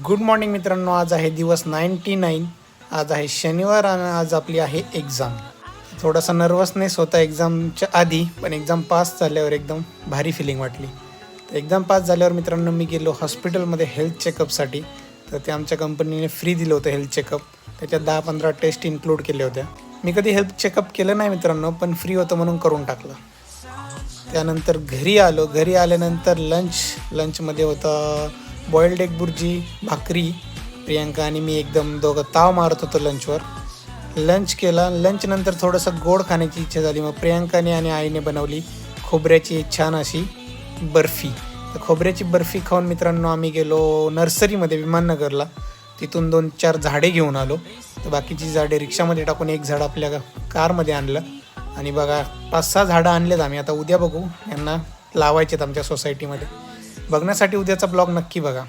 Good morning मित्रांनो, आज आहे दिवस 99. आज आहे शनिवार आणि आज आपली आहे एक्झाम. थोडासा नर्वसनेस होता एक्झामच्या आधी, पण एक्झाम पास झाल्यावर एकदम भारी फिलिंग वाटली. तर एक्झाम पास झाल्यावर मित्रांनो मी गेलो हॉस्पिटलमध्ये हेल्थ चेकअपसाठी. तर ते आमच्या कंपनीने फ्री दिलं होतं हेल्थ चेकअप. त्याच्यात 10-15 टेस्ट इन्क्लूड केल्या होत्या. मी कधी हेल्थ चेकअप केलं नाही मित्रांनो, पण फ्री होतं म्हणून करून टाकलं. त्यानंतर घरी आलो. घरी आल्यानंतर लंचमध्ये होता बॉइल्ड एग बुर्जी, भाकरी. प्रियांका आणि मी एकदम दोघं ताव मारत होतो लंचवर. लंच केला. लंचनंतर थोडंसं गोड खाण्याची इच्छा झाली. मग प्रियांकाने आणि आईने बनवली खोबऱ्याची छान अशी बर्फी. तर खोबऱ्याची बर्फी खाऊन मित्रांनो आम्ही गेलो नर्सरीमध्ये विमाननगरला. तिथून 2-4 झाडे घेऊन आलो. तर बाकीची झाडे रिक्षामध्ये टाकून एक झाड आपल्या कारमध्ये आणलं. आणि बघा 5-6 झाडं आणलेत आम्ही. आता उद्या बघू, यांना लावायचेत आमच्या सोसायटीमध्ये. बघण्यासाठी उद्याचा ब्लॉग नक्की बघा.